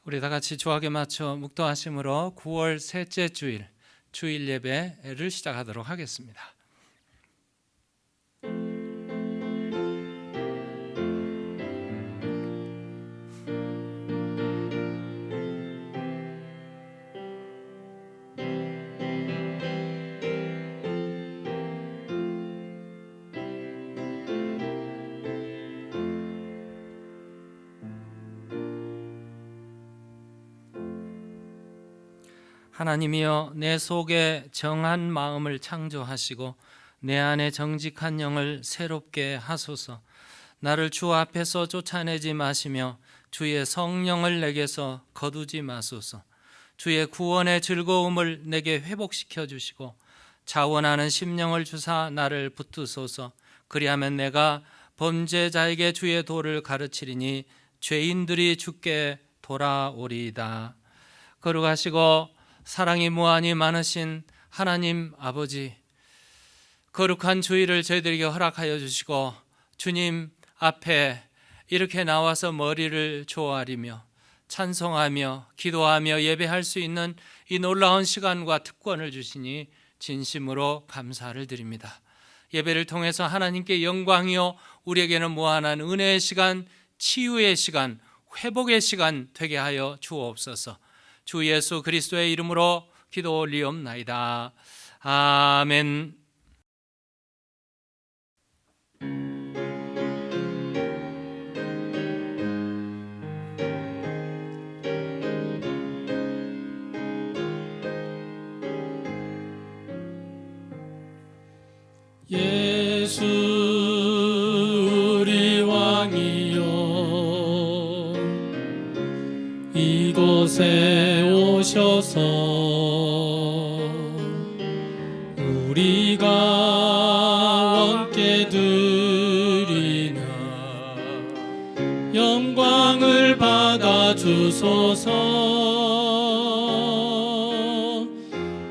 우리 다 같이 주악에 맞춰 묵도하심으로 9월 셋째 주일 예배를 시작하도록 하겠습니다. 하나님이여, 내 속에 정한 마음을 창조하시고 내 안에 정직한 영을 새롭게 하소서. 나를 주 앞에서 쫓아내지 마시며 주의 성령을 내게서 거두지 마소서. 주의 구원의 즐거움을 내게 회복시켜 주시고 자원하는 심령을 주사 나를 붙드소서. 그리하면 내가 범죄자에게 주의 도를 가르치리니 죄인들이 주께 돌아오리이다. 거룩하시고 사랑이 무한히 많으신 하나님 아버지, 거룩한 주일을 저희들에게 허락하여 주시고 주님 앞에 이렇게 나와서 머리를 조아리며 찬송하며 기도하며 예배할 수 있는 이 놀라운 시간과 특권을 주시니 진심으로 감사를 드립니다. 예배를 통해서 하나님께 영광이요, 우리에게는 무한한 은혜의 시간, 치유의 시간, 회복의 시간 되게 하여 주옵소서. 주 예수 그리스도의 이름으로 기도 올리옵나이다. 아멘. 예수 우리 왕이여, 이곳에 오셔서 우리가 왕께 드리나 영광을 받아 주소서.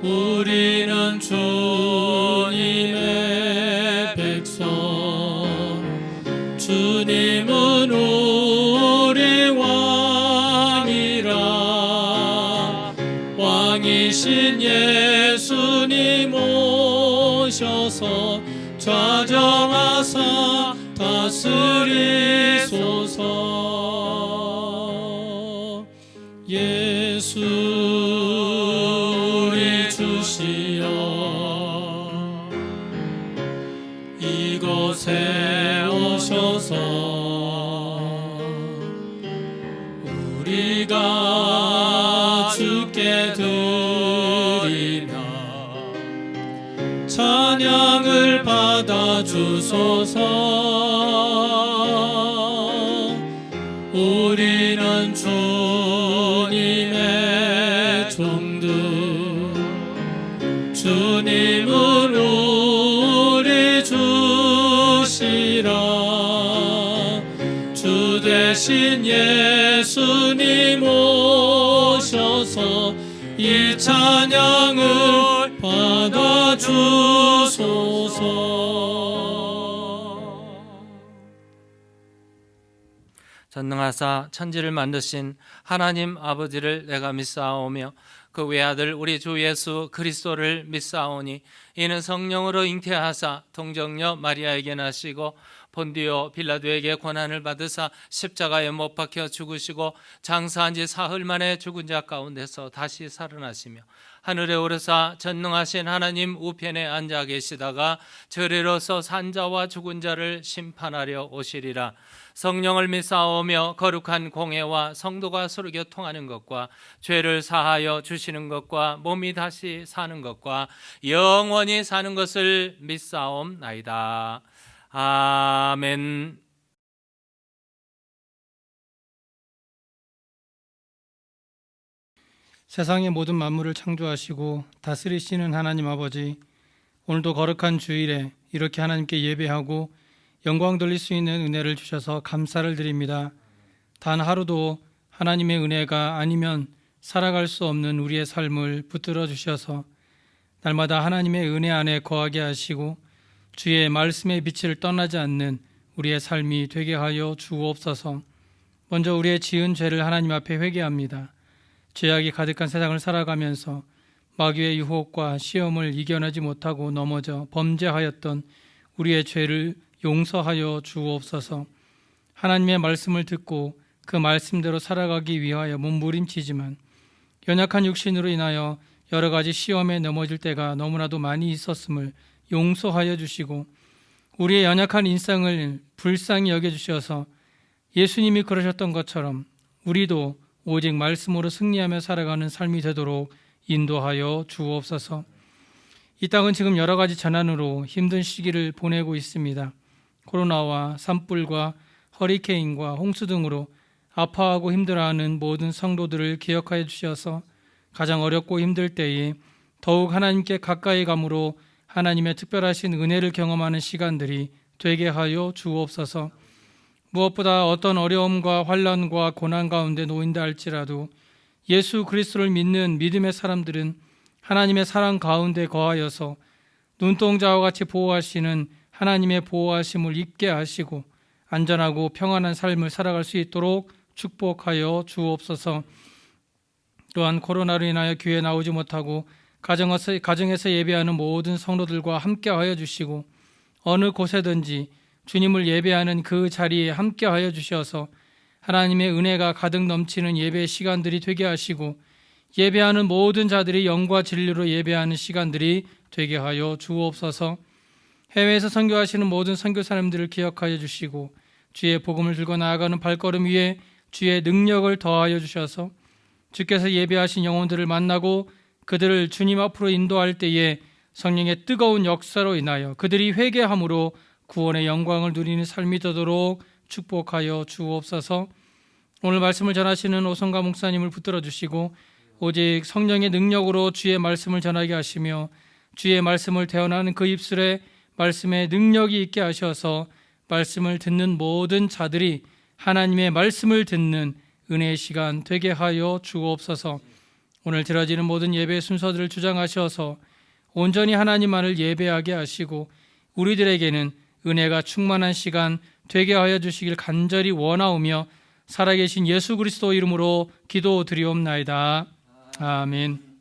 우리는 주님의 백성, 주님은 우리 왕이라. 왕이신 예수님 오셔서 좌정하사 다스리소서. 예수 우리 주시여, 이곳에 오셔서 우리가 주께 드리나 찬양을 받아 주소서. 우리는 주님의 종들, 주님은 우리 주시라. 주 대신 예수님 오셔서 이 찬양을 받아 주소서. 전능하사 천지를 만드신 하나님 아버지를 내가 믿사오며 그 외아들 우리 주 예수 그리스도를 믿사오니 이는 성령으로 잉태하사 동정녀 마리아에게 나시고 본디오 빌라도에게 고난을 받으사 십자가에 못 박혀 죽으시고 장사한 지 사흘 만에 죽은 자 가운데서 다시 살아나시며 하늘에 오르사 전능하신 하나님 우편에 앉아 계시다가 저리로서 산자와 죽은 자를 심판하려 오시리라. 성령을 믿사오며 거룩한 공회와 성도가 서로 교통하는 것과 죄를 사하여 주시는 것과 몸이 다시 사는 것과 영원히 사는 것을 믿사옵나이다. 아멘. 세상의 모든 만물을 창조하시고 다스리시는 하나님 아버지, 오늘도 거룩한 주일에 이렇게 하나님께 예배하고 영광 돌릴 수 있는 은혜를 주셔서 감사를 드립니다. 단 하루도 하나님의 은혜가 아니면 살아갈 수 없는 우리의 삶을 붙들어 주셔서 날마다 하나님의 은혜 안에 거하게 하시고 주의 말씀의 빛을 떠나지 않는 우리의 삶이 되게 하여 주옵소서. 먼저 우리의 지은 죄를 하나님 앞에 회개합니다. 죄악이 가득한 세상을 살아가면서 마귀의 유혹과 시험을 이겨내지 못하고 넘어져 범죄하였던 우리의 죄를 용서하여 주옵소서. 하나님의 말씀을 듣고 그 말씀대로 살아가기 위하여 몸부림치지만 연약한 육신으로 인하여 여러 가지 시험에 넘어질 때가 너무나도 많이 있었음을 용서하여 주시고 우리의 연약한 인상을 불쌍히 여겨주셔서 예수님이 그러셨던 것처럼 우리도 오직 말씀으로 승리하며 살아가는 삶이 되도록 인도하여 주옵소서. 이 땅은 지금 여러 가지 재난으로 힘든 시기를 보내고 있습니다. 코로나와 산불과 허리케인과 홍수 등으로 아파하고 힘들어하는 모든 성도들을 기억하여 주셔서 가장 어렵고 힘들 때에 더욱 하나님께 가까이 감으로 하나님의 특별하신 은혜를 경험하는 시간들이 되게 하여 주옵소서. 무엇보다 어떤 어려움과 환난과 고난 가운데 놓인다 할지라도 예수 그리스도를 믿는 믿음의 사람들은 하나님의 사랑 가운데 거하여서 눈동자와 같이 보호하시는 하나님의 보호하심을 잊게 하시고 안전하고 평안한 삶을 살아갈 수 있도록 축복하여 주옵소서. 또한 코로나로 인하여 교회에 나오지 못하고 가정에서 예배하는 모든 성도들과 함께하여 주시고 어느 곳에든지 주님을 예배하는 그 자리에 함께하여 주셔서 하나님의 은혜가 가득 넘치는 예배 시간들이 되게 하시고 예배하는 모든 자들이 영과 진리로 예배하는 시간들이 되게 하여 주옵소서. 해외에서 선교하시는 모든 선교사님들을 기억하여 주시고 주의 복음을 들고 나아가는 발걸음 위에 주의 능력을 더하여 주셔서 주께서 예배하신 영혼들을 만나고 그들을 주님 앞으로 인도할 때에 성령의 뜨거운 역사로 인하여 그들이 회개함으로 구원의 영광을 누리는 삶이 되도록 축복하여 주옵소서. 오늘 말씀을 전하시는 오성가 목사님을 붙들어 주시고 오직 성령의 능력으로 주의 말씀을 전하게 하시며 주의 말씀을 대언하는 그 입술에 말씀의 능력이 있게 하셔서 말씀을 듣는 모든 자들이 하나님의 말씀을 듣는 은혜의 시간 되게 하여 주옵소서. 오늘 드려지는 모든 예배 순서들을 주장하셔서 온전히 하나님만을 예배하게 하시고 우리들에게는 은혜가 충만한 시간 되게 하여 주시길 간절히 원하오며 살아계신 예수 그리스도 이름으로 기도드리옵나이다. 아멘.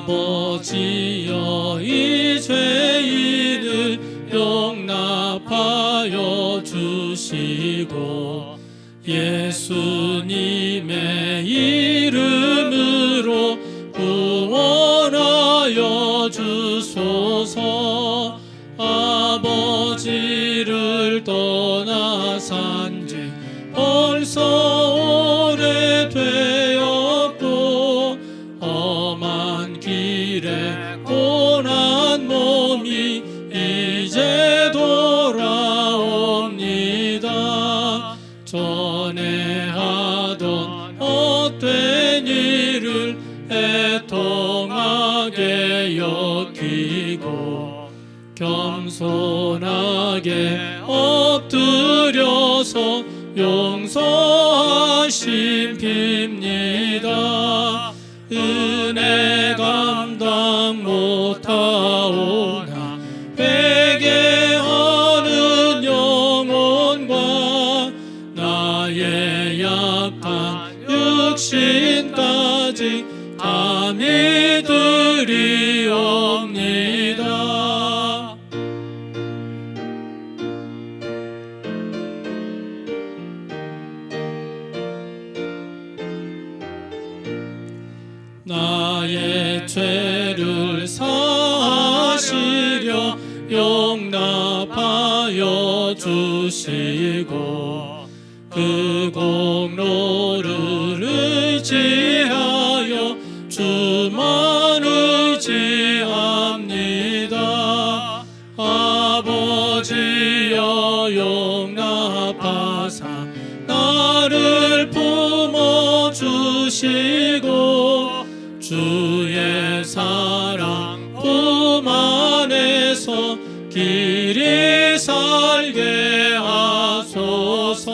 아버지여 이 죄인을 용납하여 주시고 예수님의 이름으로 구원하여 주소서. 아버지를 떠나 산지 벌써 오래되었고 험한 길에 고난 몸이 이제 돌아옵니다. 전에 하던 헛된 일을 애통하게 여기고 겸손하게 엎드려서 용서하심 빕니다. 은혜 감당 못하오나 회개하는 영혼과 나의 약한 육신까지 감히 드리옵니다. 나의 죄를 사하시려 용납하여 주시 주시고 그 공로를 의지하여 주만 의지합니다. 아버지여 용납하사 나를 품어주시고 주의 사랑 품 안에서 길이 살게 하소서.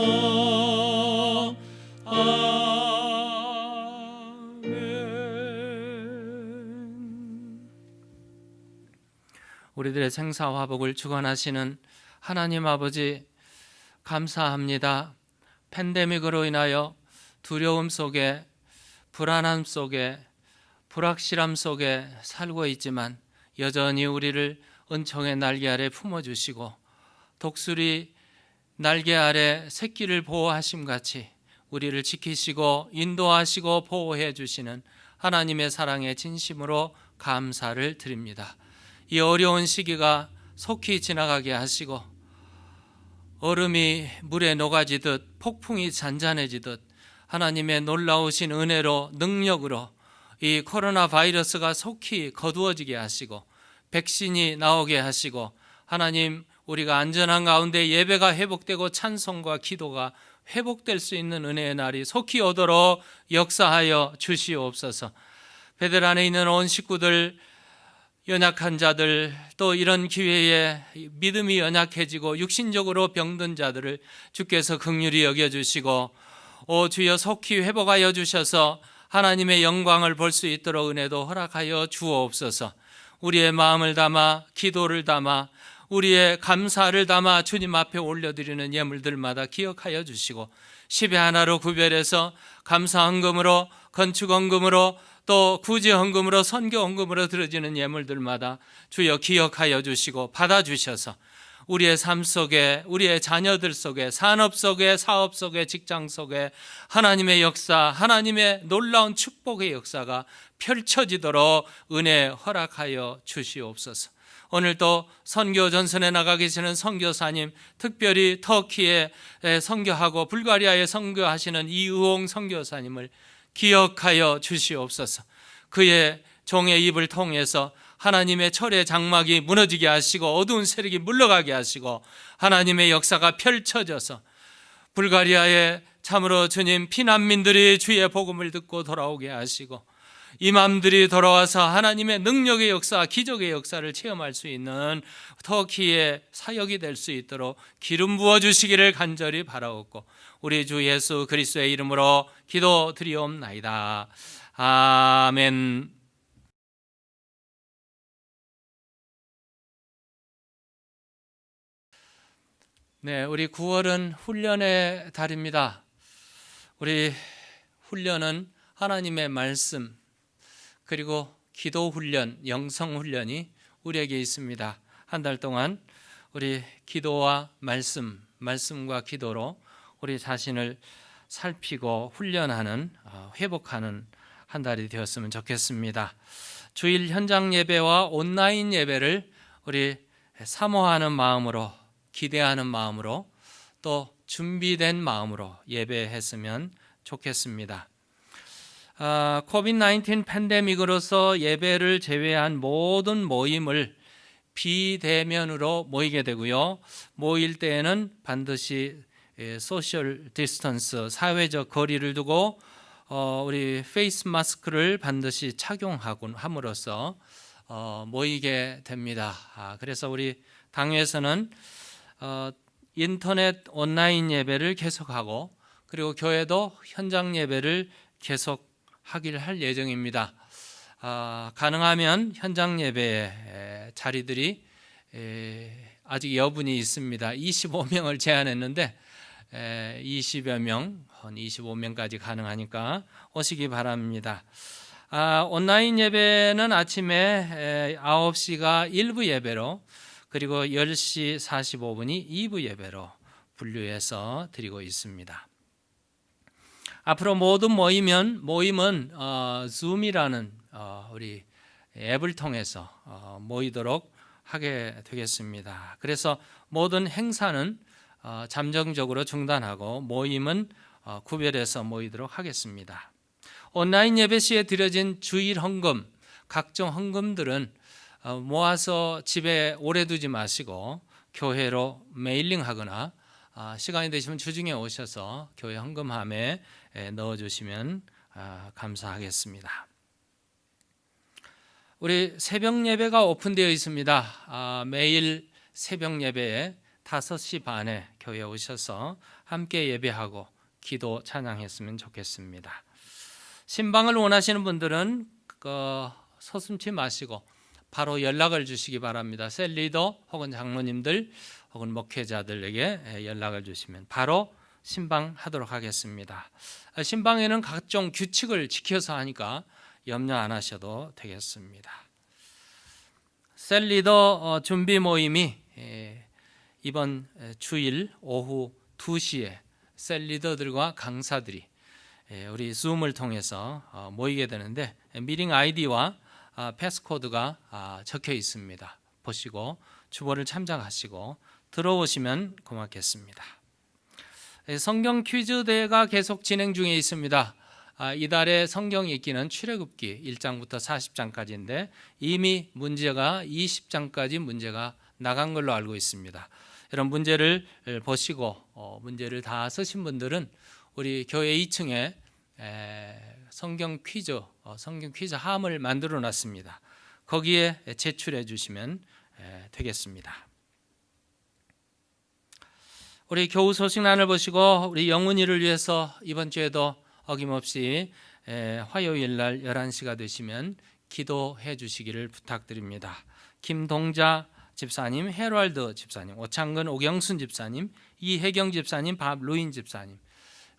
아멘. 우리들의 생사화복을 주관하시는 하나님 아버지, 감사합니다. 팬데믹으로 인하여 두려움 속에, 불안함 속에, 불확실함 속에 살고 있지만 여전히 우리를 은총의 날개 아래 품어주시고 독수리 날개 아래 새끼를 보호하심 같이 우리를 지키시고 인도하시고 보호해 주시는 하나님의 사랑에 진심으로 감사를 드립니다. 이 어려운 시기가 속히 지나가게 하시고 얼음이 물에 녹아지듯 폭풍이 잔잔해지듯 하나님의 놀라우신 은혜로 능력으로 이 코로나 바이러스가 속히 거두어지게 하시고 백신이 나오게 하시고 하나님, 우리가 안전한 가운데 예배가 회복되고 찬송과 기도가 회복될 수 있는 은혜의 날이 속히 오도록 역사하여 주시옵소서. 베들 안에 있는 온 식구들, 연약한 자들, 또 이런 기회에 믿음이 연약해지고 육신적으로 병든 자들을 주께서 긍휼히 여겨주시고 오 주여 속히 회복하여 주셔서 하나님의 영광을 볼 수 있도록 은혜도 허락하여 주옵소서. 우리의 마음을 담아 기도를 담아 우리의 감사를 담아 주님 앞에 올려드리는 예물들마다 기억하여 주시고 10의 하나로 구별해서 감사헌금으로, 건축헌금으로, 또 구제헌금으로, 선교헌금으로 드려지는 예물들마다 주여 기억하여 주시고 받아주셔서 우리의 삶 속에, 우리의 자녀들 속에, 산업 속에, 사업 속에, 직장 속에 하나님의 역사, 하나님의 놀라운 축복의 역사가 펼쳐지도록 은혜 허락하여 주시옵소서. 오늘도 선교 전선에 나가 계시는 선교사님, 특별히 터키에 선교하고 불가리아에 선교하시는 이의홍 선교사님을 기억하여 주시옵소서. 그의 종의 입을 통해서 하나님의 철의 장막이 무너지게 하시고 어두운 세력이 물러가게 하시고 하나님의 역사가 펼쳐져서 불가리아에 참으로 주님 피난민들이 주의 복음을 듣고 돌아오게 하시고 이맘들이 돌아와서 하나님의 능력의 역사, 기적의 역사를 체험할 수 있는 터키의 사역이 될 수 있도록 기름 부어주시기를 간절히 바라옵고 우리 주 예수 그리스도의 이름으로 기도드리옵나이다. 아멘. 네, 우리 9월은 훈련의 달입니다. 우리 훈련은 하나님의 말씀 그리고 기도 훈련, 영성 훈련이 우리에게 있습니다. 한 달 동안 우리 기도와 말씀과 기도로 우리 자신을 살피고 훈련하는, 회복하는 한 달이 되었으면 좋겠습니다. 주일 현장 예배와 온라인 예배를 우리 사모하는 마음으로, 기대하는 마음으로, 또 준비된 마음으로 예배했으면 좋겠습니다. 코비드-19 팬데믹으로서 예배를 제외한 모든 모임을 비대면으로 모이게 되고요. 모일 때에는 반드시 소셜 디스턴스, 사회적 거리를 두고 우리 페이스 마스크를 반드시 착용함으로써 모이게 됩니다. 그래서 우리 당회에서는 인터넷 온라인 예배를 계속하고 그리고 교회도 현장 예배를 계속하기를 할 예정입니다. 가능하면 현장 예배 자리들이 아직 여분이 있습니다. 25명을 제한했는데 20여 명, 25명까지 가능하니까 오시기 바랍니다. 온라인 예배는 아침에 9시가 1부 예배로 그리고 10시 45분이 2부 예배로 분류해서 드리고 있습니다. 앞으로 모든 모임은 줌이라는 우리 앱을 통해서 모이도록 하게 되겠습니다. 그래서 모든 행사는 잠정적으로 중단하고 모임은 구별해서 모이도록 하겠습니다. 온라인 예배 시에 드려진 주일 헌금, 각종 헌금들은 모아서 집에 오래 두지 마시고 교회로 메일링하거나 시간이 되시면 주중에 오셔서 교회 헌금함에 넣어주시면 감사하겠습니다. 우리 새벽 예배가 오픈되어 있습니다. 매일 새벽 예배에 5시 반에 교회에 오셔서 함께 예배하고 기도 찬양했으면 좋겠습니다. 신방을 원하시는 분들은 서슴지 마시고 바로 연락을 주시기 바랍니다. 셀리더 혹은 장로님들 혹은 목회자들에게 연락을 주시면 바로 신방하도록 하겠습니다. 신방에는 각종 규칙을 지켜서 하니까 염려 안 하셔도 되겠습니다. 셀리더 준비 모임이 이번 주일 오후 2시에 셀리더들과 강사들이 우리 줌을 통해서 모이게 되는데 미팅 아이디와 패스코드가 적혀 있습니다. 보시고 주보를 참작하시고 들어오시면 고맙겠습니다. 성경 퀴즈 대회가 계속 진행 중에 있습니다. 이달에 성경 읽기는 출애굽기 1장부터 40장까지인데 이미 문제가 20장까지 문제가 나간 걸로 알고 있습니다. 이런 문제를 보시고 문제를 다 쓰신 분들은 우리 교회 2층에 성경 퀴즈 함을 만들어 놨습니다. 거기에 제출해 주시면 되겠습니다. 우리 교우 소식란을 보시고 우리 영훈이를 위해서 이번 주에도 어김없이 화요일 날 11시가 되시면 기도해 주시기를 부탁드립니다. 김동자 집사님, 헤럴드 집사님, 오창근 오경순 집사님, 이혜경 집사님, 밥루인 집사님,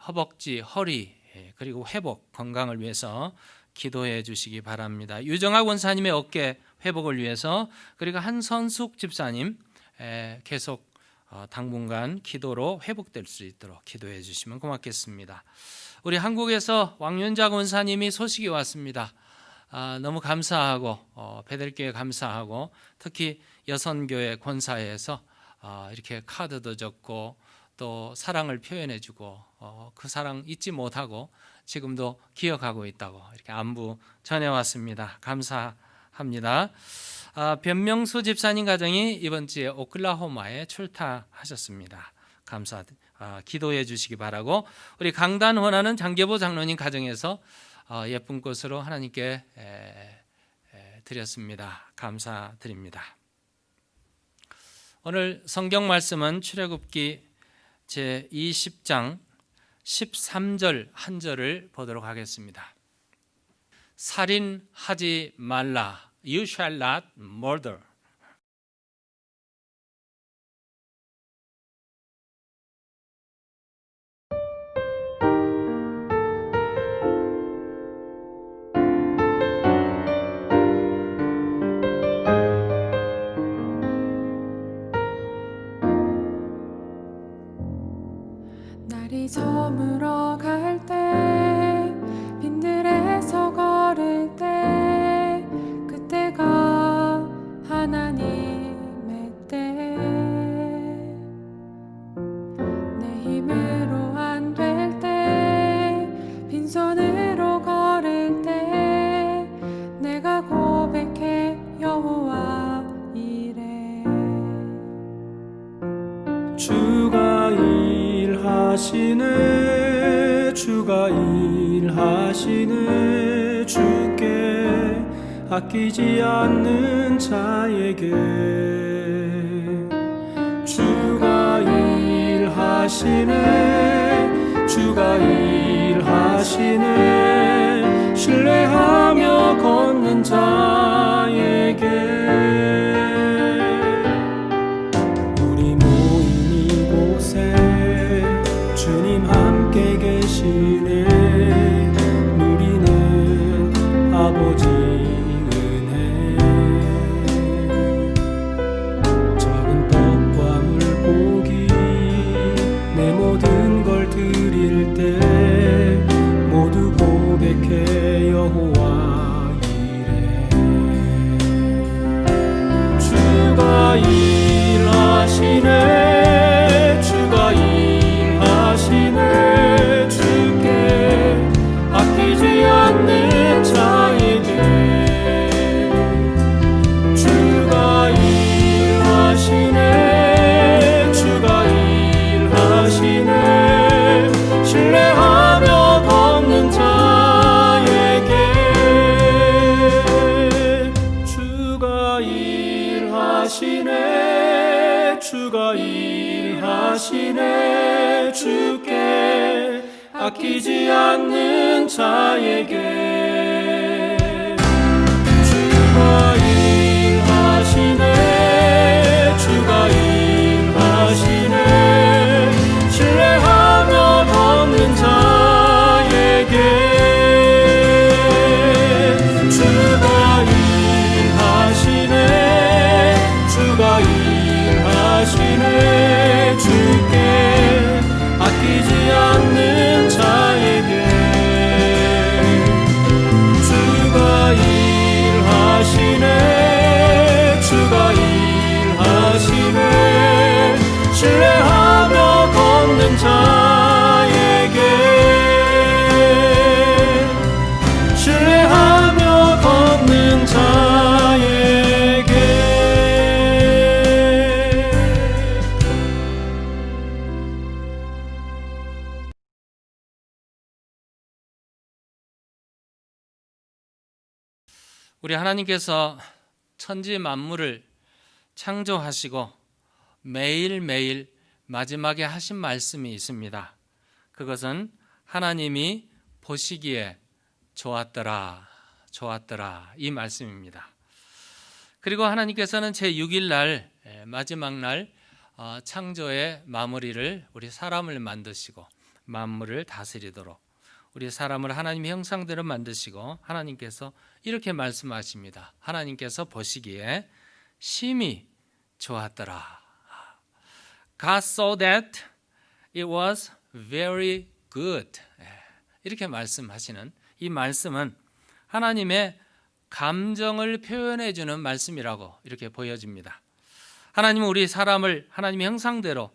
허벅지, 허리 그리고 회복, 건강을 위해서 기도해 주시기 바랍니다. 유정학 원사님의 어깨 회복을 위해서 그리고 한선숙 집사님 계속 당분간 기도로 회복될 수 있도록 기도해 주시면 고맙겠습니다. 우리 한국에서 왕윤작 원사님이 소식이 왔습니다. 너무 감사하고 베델교회 감사하고 특히 여선교회 권사회에서 이렇게 카드도 적고 또 사랑을 표현해주고 그 사랑 잊지 못하고 지금도 기억하고 있다고 이렇게 안부 전해왔습니다. 감사합니다. 변명수 집사님 가정이 이번 주에 오클라호마에 출타하셨습니다. 기도해 주시기 바라고 우리 강단 원하는 장계보 장로님 가정에서 예쁜 꽃으로 하나님께 드렸습니다. 감사드립니다. 오늘 성경 말씀은 출애굽기 제20장 13절 한 절을 보도록 하겠습니다. 살인하지 말라. You shall not murder. 날이 저물어 갈 때 빈들에서 걸을 때 그때가 하나님의 때 내 힘으로 안 될 때 빈손으로 걸을 때 내가 고백해 여호와 이래 주가 일하시네 주가 일하시네 주께 아끼지 않는 자에게 주가 일하시네 주가 일하시네 신뢰하며 걷는 자에게 우리 모인 이곳에 주님 함께 계시네 누리는 아버지 은혜 작은 떡과 물고기 내 모든 걸 드릴 때 모두 고백해 여호와 이래 주가 일하시네 주가 아끼지 않는 자에게 주가 일하시네 주가 일하시네 신뢰하며 걷는 자에게 주가 일하시네 주가 일하시네 주께 아끼지 않는 자에게 주가 일하시네 주가 일하시네 신뢰하며 걷는 자에게 신뢰하며 걷는 자에게 우리 하나님께서 천지 만물을 창조하시고 매일매일 마지막에 하신 말씀이 있습니다. 그것은 하나님이 보시기에 좋았더라 이 말씀입니다. 그리고 하나님께서는 제6일 날 마지막 날 창조의 마무리를 우리 사람을 만드시고 만물을 다스리도록 우리 사람을 하나님의 형상대로 만드시고 하나님께서 이렇게 말씀하십니다. 하나님께서 보시기에 심히 좋았더라. God saw that it was very good. 이렇게 말씀하시는 이 말씀은 하나님의 감정을 표현해 주는 말씀이라고 이렇게 보여집니다. 하나님은 우리 사람을 하나님의 형상대로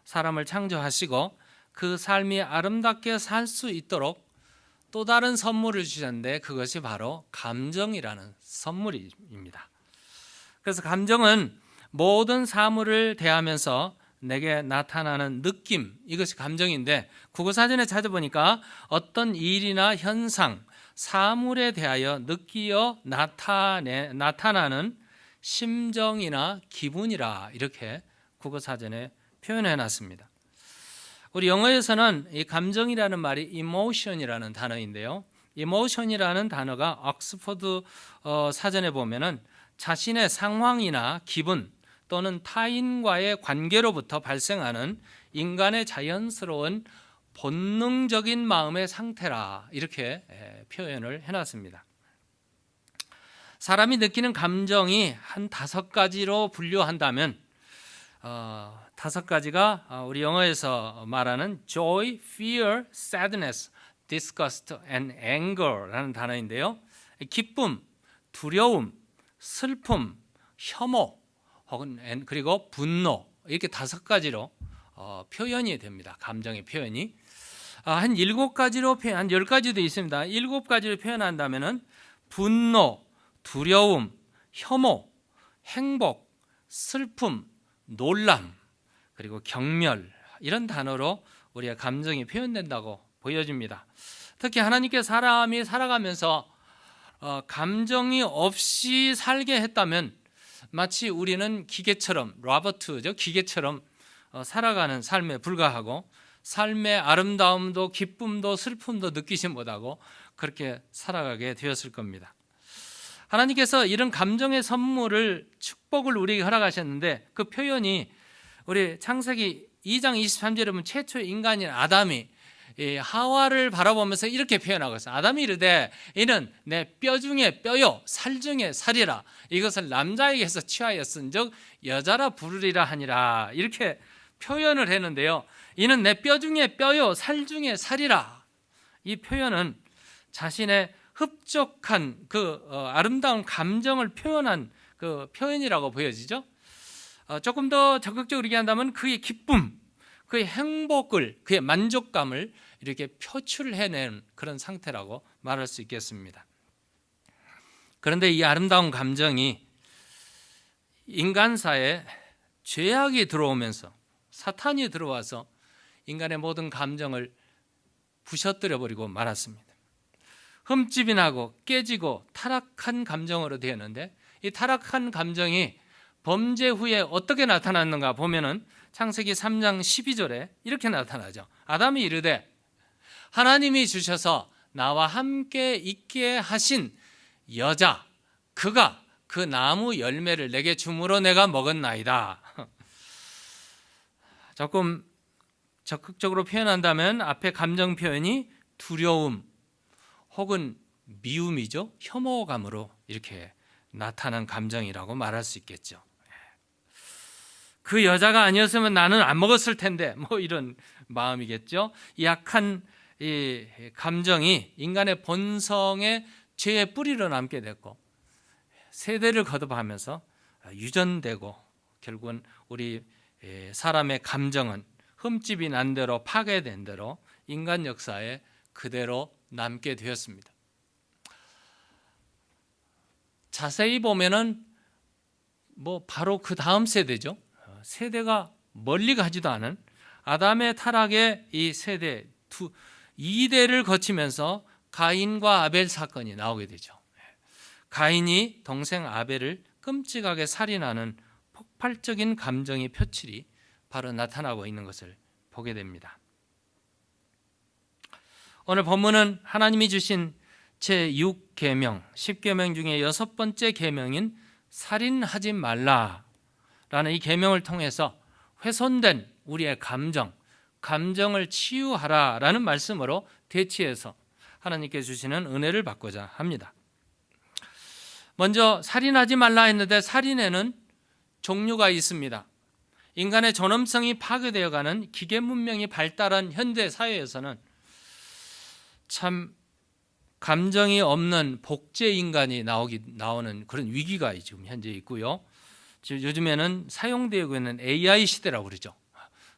사람을 창조하시고 그 삶이 아름답게 살 수 있도록 또 다른 선물을 주셨는데 그것이 바로 감정이라는 선물입니다. 그래서 감정은 모든 사물을 대하면서 내게 나타나는 느낌, 이것이 감정인데 국어사전에 찾아보니까 어떤 일이나 현상, 사물에 대하여 느끼어 나타나는 심정이나 기분이라 이렇게 국어사전에 표현해 놨습니다. 우리 영어에서는 이 감정이라는 말이 emotion이라는 단어인데요. emotion이라는 단어가 옥스퍼드 사전에 보면은 자신의 상황이나 기분 또는 타인과의 관계로부터 발생하는 인간의 자연스러운 본능적인 마음의 상태라 이렇게 표현을 해놨습니다. 사람이 느끼는 감정이 한 5가지로 분류한다면 5가지가 우리 영어에서 말하는 joy, fear, sadness, disgust and anger라는 단어인데요. 기쁨, 두려움, 슬픔, 혐오 혹은 그리고 분노 이렇게 5가지로 표현이 됩니다. 감정의 표현이 한 7가지로 한 10가지도 있습니다. 7가지로 표현한다면은 분노, 두려움, 혐오, 행복, 슬픔, 놀람 그리고 경멸 이런 단어로 우리의 감정이 표현된다고 보여집니다. 특히 하나님께 사람이 살아가면서 감정이 없이 살게 했다면 마치 우리는 기계처럼 로버트죠 기계처럼 살아가는 삶에 불과하고 삶의 아름다움도 기쁨도 슬픔도 느끼지 못하고 그렇게 살아가게 되었을 겁니다. 하나님께서 이런 감정의 선물을 축복을 우리에게 허락하셨는데 그 표현이 우리 창세기 2장 23절에 보면 최초의 인간인 아담이 하와를 바라보면서 이렇게 표현하고 있어요. 아담이 이르되 이는 내 뼈 중에 뼈요 살 중에 살이라 이것을 남자에게서 취하였은즉 여자라 부르리라 하니라 이렇게 표현을 했는데요. 이는 내 뼈 중에 뼈요 살 중에 살이라 이 표현은 자신의 흡족한 그 아름다운 감정을 표현한 그 표현이라고 보여지죠. 조금 더 적극적으로 얘기한다면 그의 기쁨, 그의 행복을, 그의 만족감을 이렇게 표출해낸 그런 상태라고 말할 수 있겠습니다. 그런데 이 아름다운 감정이 인간사에 죄악이 들어오면서 사탄이 들어와서 인간의 모든 감정을 부셔뜨려 버리고 말았습니다. 흠집이 나고 깨지고 타락한 감정으로 되었는데 이 타락한 감정이 범죄 후에 어떻게 나타났는가 보면은 창세기 3장 12절에 이렇게 나타나죠. 아담이 이르되 하나님이 주셔서 나와 함께 있게 하신 여자, 그가 그 나무 열매를 내게 주므로 내가 먹었나이다. 조금 적극적으로 표현한다면 앞에 감정 표현이 두려움 혹은 미움이죠. 혐오감으로 이렇게 나타난 감정이라고 말할 수 있겠죠. 그 여자가 아니었으면 나는 안 먹었을 텐데, 뭐 이런 마음이겠죠. 약한 이 감정이 인간의 본성의 죄의 뿌리로 남게 됐고 세대를 거듭하면서 유전되고 결국은 우리 사람의 감정은 흠집이 난 대로 파괴된 대로 인간 역사에 그대로 남게 되었습니다. 자세히 보면은 뭐 바로 그 다음 세대죠. 세대가 멀리 가지도 않은 아담의 타락의 이 세대 2대를 거치면서 가인과 아벨 사건이 나오게 되죠. 가인이 동생 아벨을 끔찍하게 살인하는 폭발적인 감정의 표출이 바로 나타나고 있는 것을 보게 됩니다. 오늘 본문은 하나님이 주신 제6계명, 10계명 중에 6번째 계명인 살인하지 말라라는 이 계명을 통해서 훼손된 우리의 감정을 치유하라라는 말씀으로 대치해서 하나님께 주시는 은혜를 받고자 합니다. 먼저 살인하지 말라 했는데 살인에는 종류가 있습니다. 인간의 존엄성이 파괴되어가는 기계 문명이 발달한 현대 사회에서는 참 감정이 없는 복제 인간이 나오는 그런 위기가 지금 현재 있고요. 요즘에는 사용되고 있는 AI 시대라고 그러죠.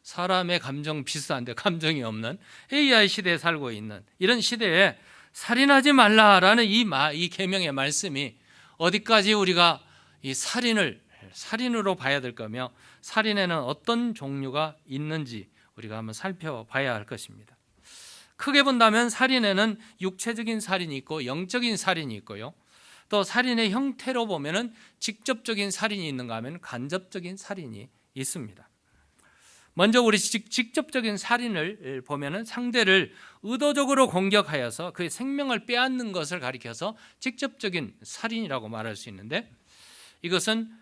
사람의 감정 비슷한데 감정이 없는 AI 시대에 살고 있는 이런 시대에 살인하지 말라라는 이 계명의 말씀이 어디까지 우리가 이 살인으로 봐야 될 거며 살인에는 어떤 종류가 있는지 우리가 한번 살펴봐야 할 것입니다. 크게 본다면 살인에는 육체적인 살인이 있고 영적인 살인이 있고요. 또 살인의 형태로 보면은 직접적인 살인이 있는가 하면 간접적인 살인이 있습니다. 먼저 우리 직접적인 살인을 보면은 상대를 의도적으로 공격하여서 그의 생명을 빼앗는 것을 가리켜서 직접적인 살인이라고 말할 수 있는데 이것은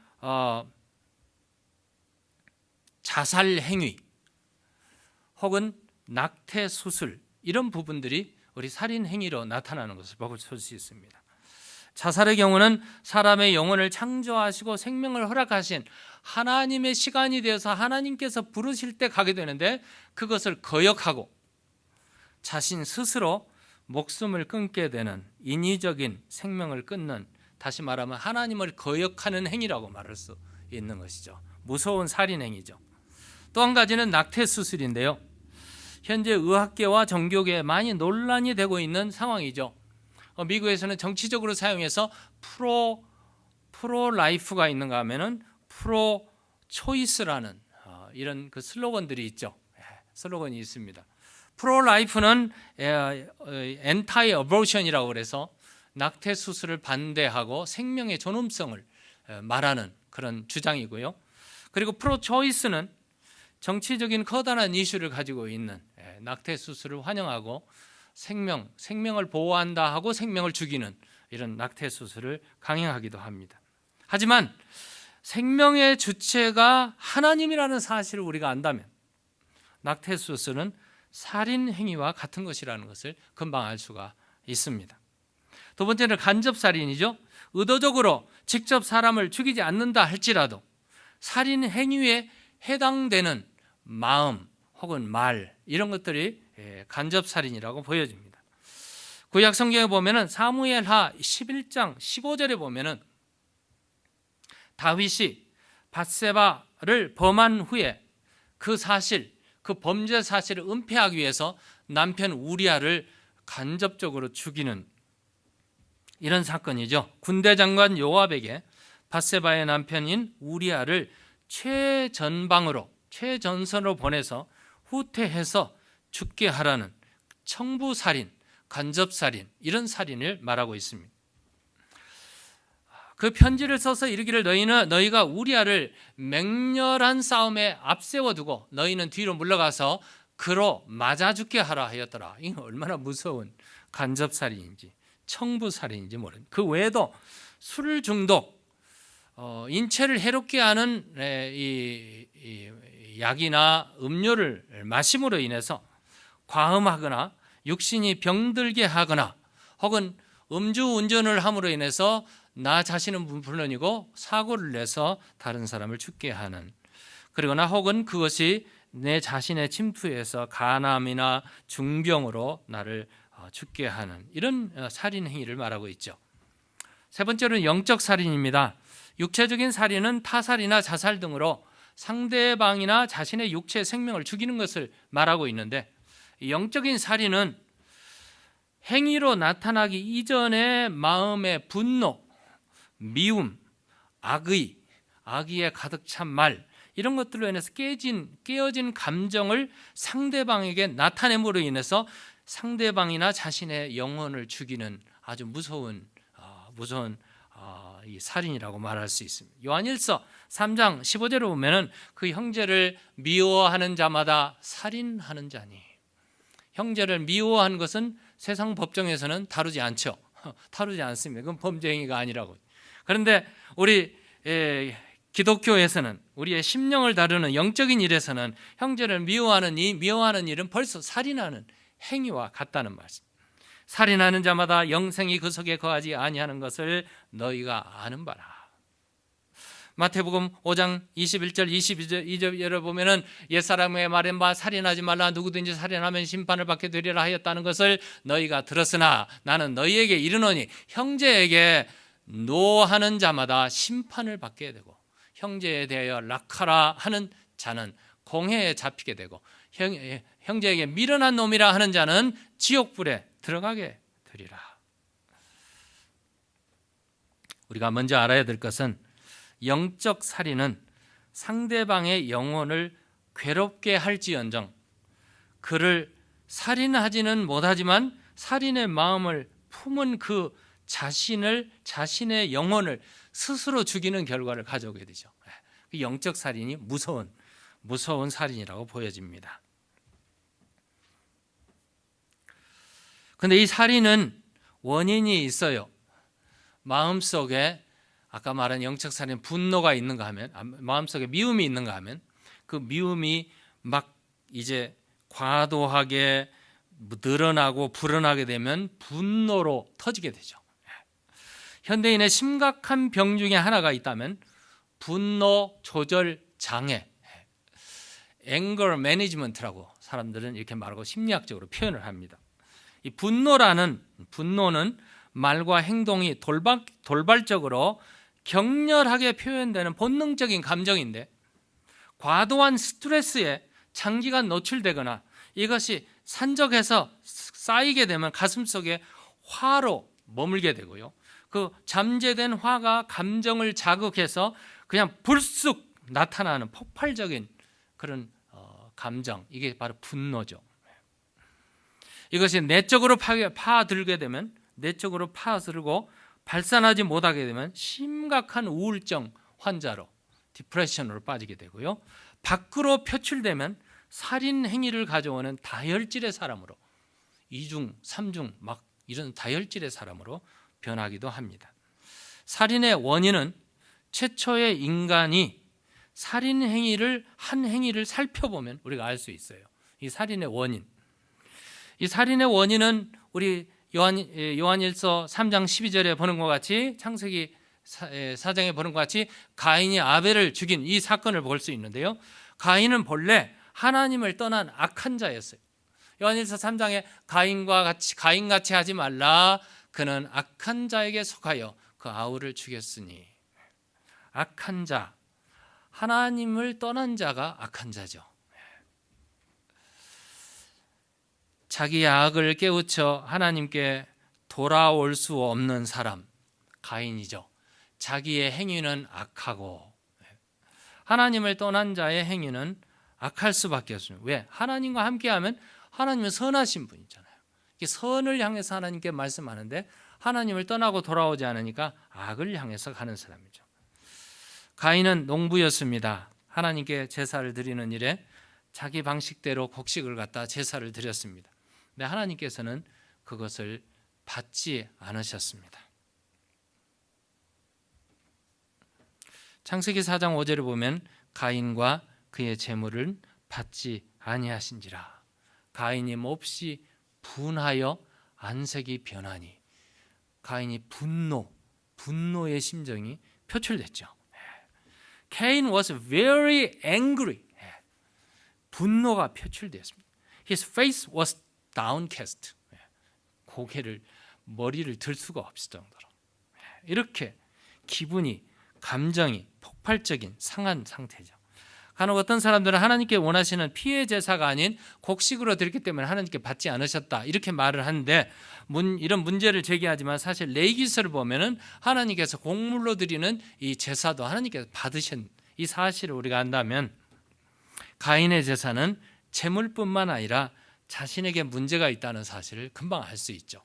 자살 행위 혹은 낙태 수술 이런 부분들이 우리 살인 행위로 나타나는 것을 볼 수 있습니다. 자살의 경우는 사람의 영혼을 창조하시고 생명을 허락하신 하나님의 시간이 되어서 하나님께서 부르실 때 가게 되는데 그것을 거역하고 자신 스스로 목숨을 끊게 되는 인위적인 생명을 끊는, 다시 말하면 하나님을 거역하는 행위라고 말할 수 있는 것이죠. 무서운 살인 행위죠. 또 한 가지는 낙태 수술인데요. 현재 의학계와 종교계에 많이 논란이 되고 있는 상황이죠. 미국에서는 정치적으로 사용해서 프로 라이프가 있는가 하면은 프로 초이스라는 이런 그 슬로건들이 있죠. 슬로건이 있습니다. 프로 라이프는 엔타이 어보션이라고 그래서 낙태 수술을 반대하고 생명의 존엄성을 말하는 그런 주장이고요. 그리고 프로 초이스는 정치적인 커다란 이슈를 가지고 있는 낙태 수술을 환영하고 생명을 보호한다 하고 생명을 죽이는 이런 낙태 수술을 강행하기도 합니다. 하지만 생명의 주체가 하나님이라는 사실을 우리가 안다면 낙태 수술은 살인 행위와 같은 것이라는 것을 금방 알 수가 있습니다. 두 번째는 간접살인이죠. 의도적으로 직접 사람을 죽이지 않는다 할지라도 살인 행위에 해당되는 마음 혹은 말 이런 것들이 간접살인이라고 보여집니다. 구약 성경에 보면은 사무엘하 11장 15절에 보면은 다윗이 밧세바를 범한 후에 그 범죄 사실을 은폐하기 위해서 남편 우리아를 간접적으로 죽이는 이런 사건이죠. 군대 장관 요압에게 밧세바의 남편인 우리아를 최전선으로 보내서 후퇴해서 죽게 하라는 청부살인, 간접살인 이런 살인을 말하고 있습니다. 그 편지를 써서 이르기를 너희가 우리아를 맹렬한 싸움에 앞세워두고 너희는 뒤로 물러가서 그로 맞아 죽게 하라 하였더라. 이거 얼마나 무서운 간접살인인지 청부살인인지 모르는. 그 외에도 술 중독, 인체를 해롭게 하는 이 약이나 음료를 마심으로 인해서 과음하거나 육신이 병들게 하거나 혹은 음주운전을 함으로 인해서 나 자신은 물론이고 사고를 내서 다른 사람을 죽게 하는, 그러거나 혹은 그것이 내 자신의 침투해서 간암이나 중병으로 나를 죽게 하는 이런 살인 행위를 말하고 있죠. 세 번째로는 영적 살인입니다. 육체적인 살인은 타살이나 자살 등으로 상대방이나 자신의 육체 생명을 죽이는 것을 말하고 있는데, 영적인 살인은 행위로 나타나기 이전에 마음의 분노, 미움, 악의에 가득 찬 말, 이런 것들로 인해서 깨어진 감정을 상대방에게 나타냄으로 인해서 상대방이나 자신의 영혼을 죽이는 아주 무서운 이 살인이라고 말할 수 있습니다. 요한일서 3장 15절을 보면은 그 형제를 미워하는 자마다 살인하는 자니. 형제를 미워하는 것은 세상 법정에서는 다루지 않죠. 다루지 않습니다. 그건 범죄 행위가 아니라고. 그런데 우리 기독교에서는, 우리의 심령을 다루는 영적인 일에서는 형제를 미워하는 일은 벌써 살인하는 행위와 같다는 말씀. 살인하는 자마다 영생이 그 속에 거하지 아니하는 것을 너희가 아는 바라. 마태복음 5장 21절 22절을 보면은 옛사람의 말한 바 살인하지 말라, 누구든지 살인하면 심판을 받게 되리라 하였다는 것을 너희가 들었으나 나는 너희에게 이르노니 형제에게 노하는 자마다 심판을 받게 되고 형제에 대하여 락하라 하는 자는 공회에 잡히게 되고 형제에게 미련한 놈이라 하는 자는 지옥불에 들어가게 되리라. 우리가 먼저 알아야 될 것은 영적 살인은 상대방의 영혼을 괴롭게 할지언정 그를 살인하지는 못하지만 살인의 마음을 품은 그 자신의 영혼을 스스로 죽이는 결과를 가져오게 되죠. 영적 살인이 무서운 살인이라고 보여집니다. 그런데 이 살인은 원인이 있어요. 마음속에 아까 말한 영적 살인 분노가 있는가 하면, 마음속에 미움이 있는가 하면 그 미움이 막 이제 과도하게 늘어나고 불어나게 되면 분노로 터지게 되죠. 현대인의 심각한 병 중에 하나가 있다면 분노 조절 장애, anger management라고 사람들은 이렇게 말하고 심리학적으로 표현을 합니다. 이 분노는 말과 행동이 돌발적으로 격렬하게 표현되는 본능적인 감정인데, 과도한 스트레스에 장기간 노출되거나 이것이 산적해서 쌓이게 되면 가슴속에 화로 머물게 되고요. 그 잠재된 화가 감정을 자극해서 그냥 불쑥 나타나는 폭발적인 그런 감정, 이게 바로 분노죠. 이것이 내적으로 파들게 되면, 내적으로 파들고 발산하지 못하게 되면 심각한 우울증 환자로, 디프레션으로 빠지게 되고요. 밖으로 표출되면 살인 행위를 가져오는 다혈질의 사람으로, 2중, 3중 막 이런 다혈질의 사람으로 변하기도 합니다. 살인의 원인은 최초의 인간이 살인 행위를 한 행위를 살펴보면 우리가 알 수 있어요. 이 살인의 원인. 이 살인의 원인은 우리 요한일서 3장 12절에 보는 것 같이, 창세기 4장에 보는 것 같이 가인이 아벨을 죽인 이 사건을 볼 수 있는데요. 가인은 본래 하나님을 떠난 악한 자였어요. 요한일서 3장에 가인같이 하지 말라, 그는 악한 자에게 속하여 그 아우를 죽였으니. 악한 자, 하나님을 떠난 자가 악한 자죠. 자기의 악을 깨우쳐 하나님께 돌아올 수 없는 사람, 가인이죠. 자기의 행위는 악하고 하나님을 떠난 자의 행위는 악할 수밖에 없습니다. 왜? 하나님과 함께하면 하나님은 선하신 분이잖아요. 선을 향해서 하나님께 말씀하는데 하나님을 떠나고 돌아오지 않으니까 악을 향해서 가는 사람이죠. 가인은 농부였습니다. 하나님께 제사를 드리는 일에 자기 방식대로 곡식을 갖다 제사를 드렸습니다. 근데 하나님께서는 그것을 받지 않으셨습니다. 창세기 4장 5절에 보면 가인과 그의 재물을 받지 아니하신지라. 가인이 몹시 분하여 안색이 변하니, 가인이 분노의 심정이 표출됐죠. Cain was very angry. 분노가 표출되었습니다. His face was downcast. 머리를 들 수가 없을 정도로 이렇게 기분이, 감정이 폭발적인 상한 상태죠. 간혹 어떤 사람들은 하나님께 원하시는 피의 제사가 아닌 곡식으로 드렸기 때문에 하나님께 받지 않으셨다 이렇게 말을 하는데, 이런 문제를 제기하지만 사실 레위기서를 보면은 하나님께서 곡물로 드리는 이 제사도 하나님께서 받으신 이 사실을 우리가 안다면, 가인의 제사는 재물뿐만 아니라 자신에게 문제가 있다는 사실을 금방 알 수 있죠.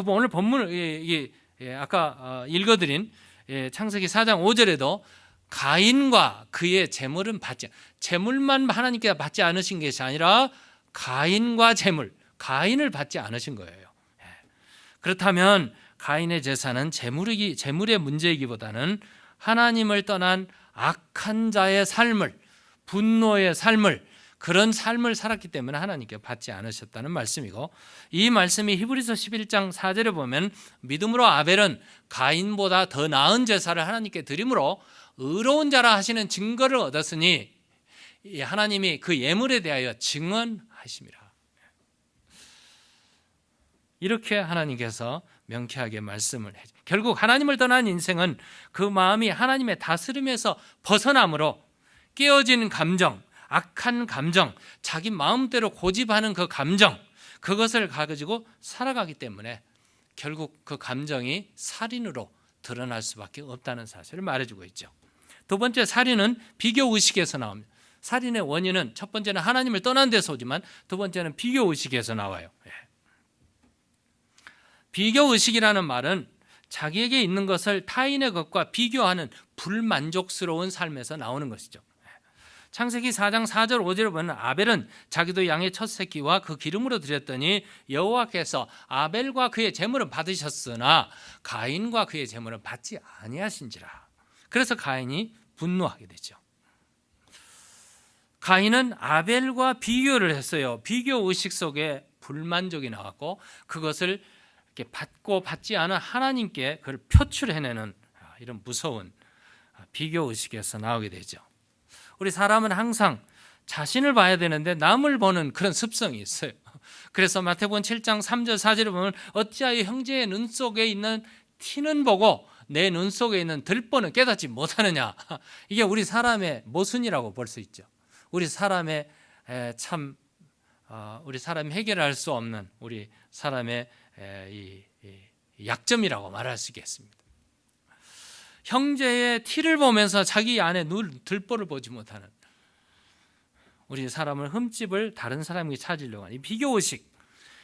오늘 본문을 아까 읽어드린 창세기 4장 5절에도 가인과 그의 재물은 재물만 하나님께서 받지 않으신 것이 아니라 가인과 가인을 받지 않으신 거예요. 그렇다면 가인의 제사는 재물의 문제이기보다는 하나님을 떠난 악한 자의 삶을, 분노의 삶을, 그런 삶을 살았기 때문에 하나님께 받지 않으셨다는 말씀이고, 이 말씀이 히브리서 11장 4절에 보면 믿음으로 아벨은 가인보다 더 나은 제사를 하나님께 드림으로 의로운 자라 하시는 증거를 얻었으니 하나님이 그 예물에 대하여 증언하심이라. 이렇게 하나님께서 명쾌하게 말씀을 해요. 결국 하나님을 떠난 인생은 그 마음이 하나님의 다스림에서 벗어남으로 깨어진 감정, 악한 감정, 자기 마음대로 고집하는 그 감정, 그것을 가지고 살아가기 때문에 결국 그 감정이 살인으로 드러날 수밖에 없다는 사실을 말해주고 있죠. 두 번째, 살인은 비교의식에서 나옵니다. 살인의 원인은 첫 번째는 하나님을 떠난 데서 오지만 두 번째는 비교의식에서 나와요. 비교의식이라는 말은 자기에게 있는 것을 타인의 것과 비교하는 불만족스러운 삶에서 나오는 것이죠. 창세기 4장 4절 5절을 보면 아벨은 자기도 양의 첫 새끼와 그 기름으로 드렸더니 여호와께서 아벨과 그의 제물은 받으셨으나 가인과 그의 제물은 받지 아니하신지라. 그래서 가인이 분노하게 되죠. 가인은 아벨과 비교를 했어요. 비교 의식 속에 불만족이 나왔고 그것을 이렇게 받고 받지 않은 하나님께 그걸 표출해내는 이런 무서운 비교 의식에서 나오게 되죠. 우리 사람은 항상 자신을 봐야 되는데 남을 보는 그런 습성이 있어요. 그래서 마태복음 7장 3절 4절에 보면 어찌하여 형제의 눈 속에 있는 티는 보고 내 눈 속에 있는 들보는 깨닫지 못하느냐. 이게 우리 사람의 모순이라고 볼 수 있죠. 우리 사람의 우리 사람이 해결할 수 없는 우리 사람의 이 약점이라고 말할 수 있겠습니다. 형제의 티를 보면서 자기 안에 들보를 보지 못하는 우리 사람을 흠집을 다른 사람에게 찾으려고 하는 이 비교의식,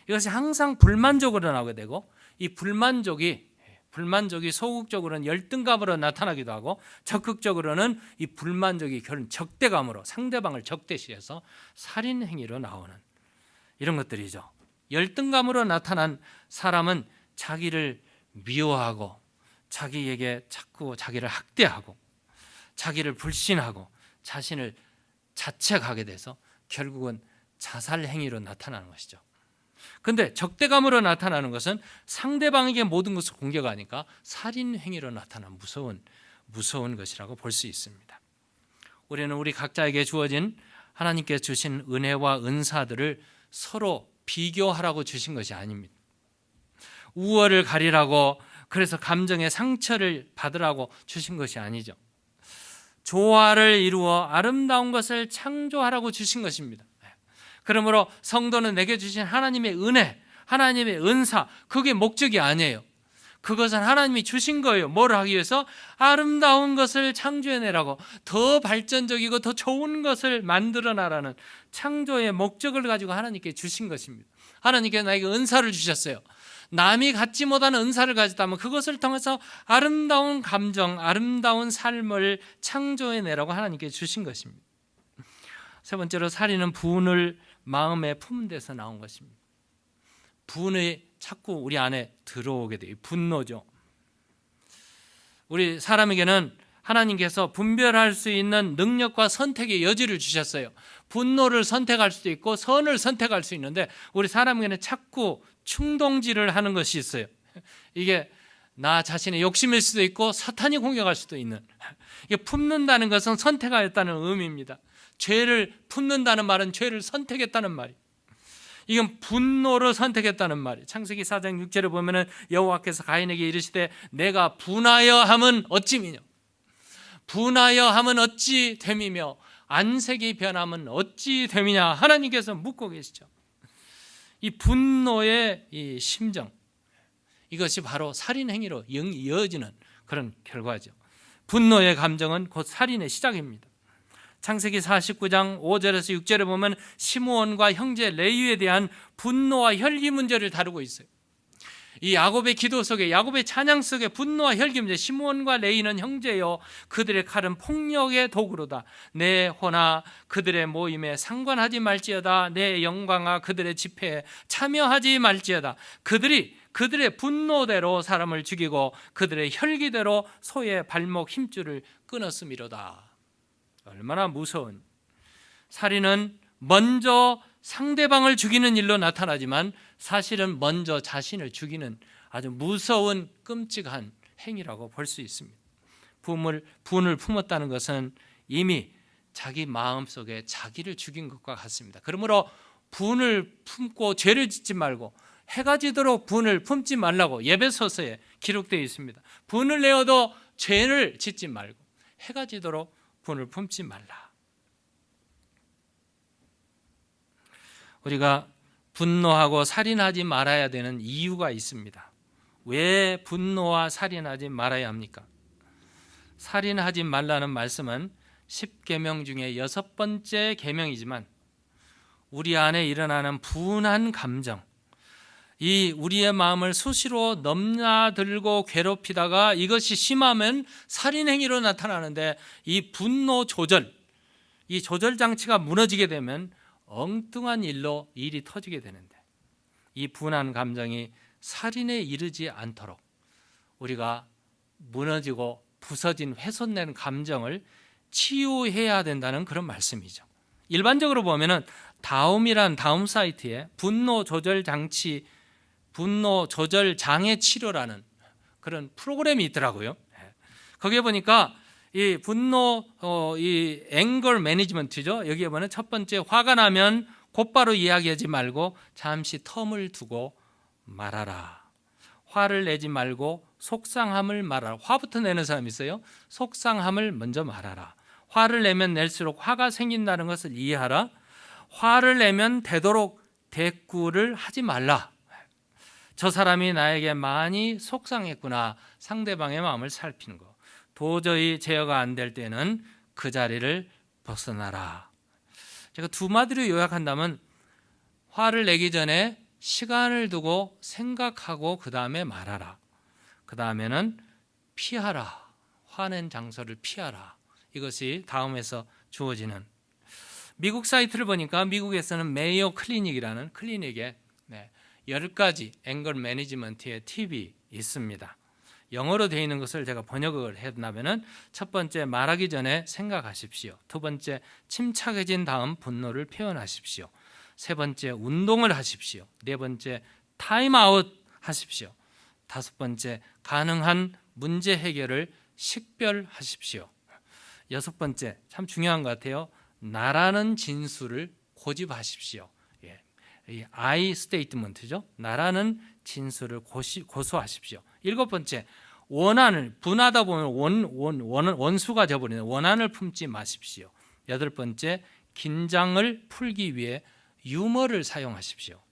이것이 항상 불만족으로 나오게 되고 이 불만족이 소극적으로는 열등감으로 나타나기도 하고 적극적으로는 이 불만족이 결국 적대감으로 상대방을 적대시해서 살인 행위로 나오는 이런 것들이죠. 열등감으로 나타난 사람은 자기를 미워하고 자기에게 자꾸 자기를 학대하고 자기를 불신하고 자신을 자책하게 돼서 결국은 자살 행위로 나타나는 것이죠. 그런데 적대감으로 나타나는 것은 상대방에게 모든 것을 공격하니까 살인 행위로 나타나는 무서운 것이라고 볼 수 있습니다. 우리는 우리 각자에게 주어진 하나님께서 주신 은혜와 은사들을 서로 비교하라고 주신 것이 아닙니다. 우월을 가리라고, 그래서 감정의 상처를 받으라고 주신 것이 아니죠. 조화를 이루어 아름다운 것을 창조하라고 주신 것입니다. 그러므로 성도는 내게 주신 하나님의 은혜, 하나님의 은사, 그게 목적이 아니에요. 그것은 하나님이 주신 거예요. 뭘 하기 위해서? 아름다운 것을 창조해내라고, 더 발전적이고 더 좋은 것을 만들어내라는 창조의 목적을 가지고 하나님께 주신 것입니다. 하나님께서 나에게 은사를 주셨어요. 남이 갖지 못하는 은사를 가졌다면 그것을 통해서 아름다운 감정, 아름다운 삶을 창조해내라고 하나님께 주신 것입니다. 세 번째로 살인은 분을 마음에 품은 데서 나온 것입니다. 분이 자꾸 우리 안에 들어오게 돼요. 분노죠. 우리 사람에게는 하나님께서 분별할 수 있는 능력과 선택의 여지를 주셨어요. 분노를 선택할 수도 있고 선을 선택할 수 있는데 우리 사람에게는 자꾸 충동질을 하는 것이 있어요. 이게 나 자신의 욕심일 수도 있고 사탄이 공격할 수도 있는, 이게 품는다는 것은 선택하였다는 의미입니다. 죄를 품는다는 말은 죄를 선택했다는 말이에요. 이건 분노를 선택했다는 말이에요. 창세기 4장 6절에 보면은 여호와께서 가인에게 이르시되 내가 분하여 함은 어찌미뇨, 분하여 함은 어찌 됨이며 안색이 변함은 어찌 됨이냐, 하나님께서 묻고 계시죠. 이 분노의 이 심정, 이것이 바로 살인 행위로 이어지는 그런 결과죠. 분노의 감정은 곧 살인의 시작입니다. 창세기 49장 5절에서 6절에 보면 시므온과 형제 레위에 대한 분노와 혈기 문제를 다루고 있어요. 이 야곱의 기도 속에, 야곱의 찬양 속에 분노와 혈기 문제, 시므온과 레위는 형제요 그들의 칼은 폭력의 도구로다. 내 호나 그들의 모임에 상관하지 말지어다. 내 영광아 그들의 집회에 참여하지 말지어다. 그들의 분노대로 사람을 죽이고 그들의 혈기대로 소의 발목 힘줄을 끊었음이로다. 얼마나 무서운, 살인은 먼저 상대방을 죽이는 일로 나타나지만 사실은 먼저 자신을 죽이는 아주 무서운 끔찍한 행위라고 볼 수 있습니다. 분을 품었다는 것은 이미 자기 마음속에 자기를 죽인 것과 같습니다. 그러므로 분을 품고 죄를 짓지 말고 해가 지도록 분을 품지 말라고 예배서서에 기록되어 있습니다. 분을 내어도 죄를 짓지 말고 해가 지도록 분을 품지 말라. 우리가 분노하고 살인하지 말아야 되는 이유가 있습니다. 왜 분노와 살인하지 말아야 합니까? 살인하지 말라는 말씀은 10계명 중에 6번째 계명이지만 우리 안에 일어나는 분한 감정, 이 우리의 마음을 수시로 넘나들고 괴롭히다가 이것이 심하면 살인행위로 나타나는데, 이 분노 조절, 이 조절 장치가 무너지게 되면 엉뚱한 일로 일이 터지게 되는데, 이 분한 감정이 살인에 이르지 않도록 우리가 무너지고 부서진 훼손된 감정을 치유해야 된다는 그런 말씀이죠. 일반적으로 보면은 다음이란 다음 사이트에 분노 조절 장치, 분노 조절 장애 치료라는 그런 프로그램이 있더라고요. 거기에 보니까 이 분노, 이 앵걸 매니지먼트죠. 여기에 보면 첫 번째, 화가 나면 곧바로 이야기하지 말고 잠시 텀을 두고 말하라. 화를 내지 말고 속상함을 말하라. 화부터 내는 사람이 있어요. 속상함을 먼저 말하라. 화를 내면 낼수록 화가 생긴다는 것을 이해하라. 화를 내면 되도록 대꾸를 하지 말라. 저 사람이 나에게 많이 속상했구나. 상대방의 마음을 살피는 거. 도저히 제어가 안 될 때는 그 자리를 벗어나라. 제가 두 마디로 요약한다면, 화를 내기 전에 시간을 두고 생각하고 그 다음에 말하라. 그 다음에는 피하라. 화낸 장소를 피하라. 이것이 다음에서 주어지는, 미국 사이트를 보니까 미국에서는 메이오 클리닉이라는 클리닉에 10가지 앵걸 매니지먼트의 팁이 있습니다. 영어로 되어 있는 것을 제가 번역을 했나면은, 첫 번째, 말하기 전에 생각하십시오. 두 번째, 침착해진 다음 분노를 표현하십시오. 세 번째, 운동을 하십시오. 네 번째, 타임아웃 하십시오. 다섯 번째, 가능한 문제 해결을 식별하십시오. 여섯 번째, 참 중요한 것 같아요. 나라는 진술을 고집하십시오. 이 I 스테이트먼트죠. 나라는 진술을 고소하십시오. 일곱 번째, 원한을, 분하다 보면 원수가 되어버리는 원한을 품지 마십시오. 여덟 번째, 긴장을 풀기 위해 유머를 사용하십시오.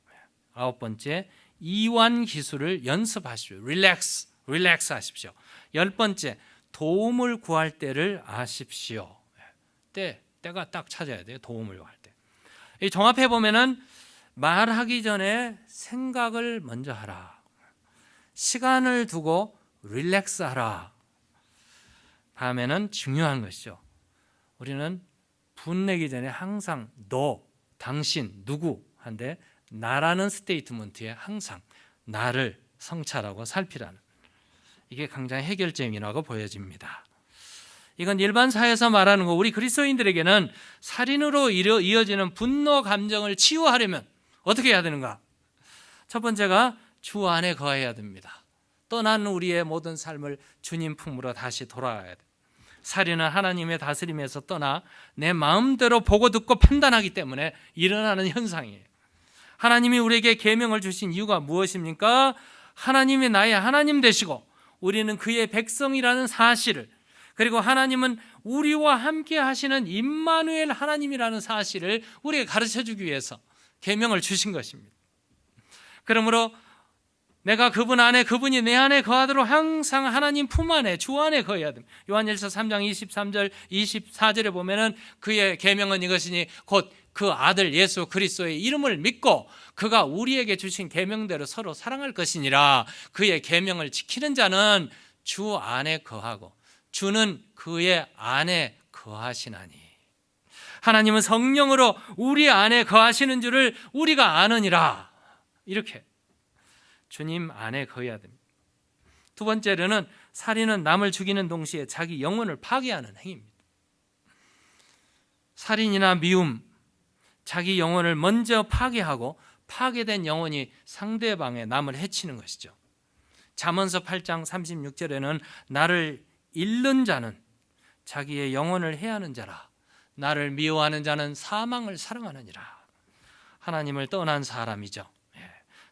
아홉 번째, 이완 기술을 연습하십시오. 릴렉스 하십시오. 열 번째, 도움을 구할 때를 아십시오. 때가 딱 찾아야 돼요. 도움을 구할 때. 이 종합해 보면은, 말하기 전에 생각을 먼저 하라. 시간을 두고 릴렉스하라. 다음에는 중요한 것이죠. 우리는 분내기 전에 항상 너, 당신, 누구 한데 나라는 스테이트먼트에 항상 나를 성찰하고 살피라는, 이게 굉장히 해결점이라고 보여집니다. 이건 일반 사회에서 말하는 거, 우리 그리스도인들에게는 살인으로 이어지는 분노 감정을 치유하려면 어떻게 해야 되는가? 첫 번째가 주 안에 거해야 됩니다. 떠난 우리의 모든 삶을 주님 품으로 다시 돌아가야 돼. 살인은 하나님의 다스림에서 떠나 내 마음대로 보고 듣고 판단하기 때문에 일어나는 현상이에요. 하나님이 우리에게 계명을 주신 이유가 무엇입니까? 하나님이 나의 하나님 되시고 우리는 그의 백성이라는 사실을, 그리고 하나님은 우리와 함께 하시는 임마누엘 하나님이라는 사실을 우리에게 가르쳐주기 위해서 계명을 주신 것입니다. 그러므로 내가 그분 안에, 그분이 내 안에 거하도록 항상 하나님 품 안에, 주 안에 거해야 됩니다. 요한일서 3장 23절 24절에 보면은 그의 계명은 이것이니 곧 그 아들 예수 그리스도의 이름을 믿고 그가 우리에게 주신 계명대로 서로 사랑할 것이니라. 그의 계명을 지키는 자는 주 안에 거하고 주는 그의 안에 거하시나니. 하나님은 성령으로 우리 안에 거하시는 줄을 우리가 아느니라. 이렇게 주님 안에 거해야 됩니다. 두 번째로는 살인은 남을 죽이는 동시에 자기 영혼을 파괴하는 행위입니다. 살인이나 미움, 자기 영혼을 먼저 파괴하고 파괴된 영혼이 상대방의 남을 해치는 것이죠. 잠언서 8장 36절에는 나를 잃는 자는 자기의 영혼을 해하는 자라. 나를 미워하는 자는 사망을 사랑하느니라. 하나님을 떠난 사람이죠.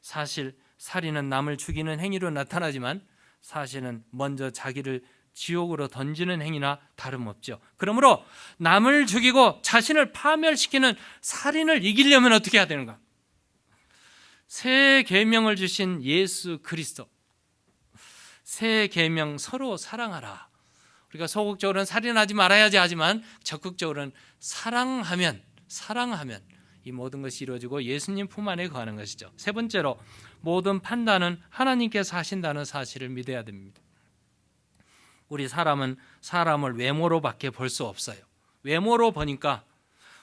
사실 살인은 남을 죽이는 행위로 나타나지만 사실은 먼저 자기를 지옥으로 던지는 행위나 다름없죠. 그러므로 남을 죽이고 자신을 파멸시키는 살인을 이기려면 어떻게 해야 되는가? 새 계명을 주신 예수 그리스도, 새 계명 서로 사랑하라. 우리가 소극적으로는 살인하지 말아야지 하지만 적극적으로는 사랑하면 이 모든 것이 이루어지고 예수님 품 안에 거하는 것이죠. 세 번째로 모든 판단은 하나님께서 하신다는 사실을 믿어야 됩니다. 우리 사람은 사람을 외모로밖에 볼 수 없어요. 외모로 보니까,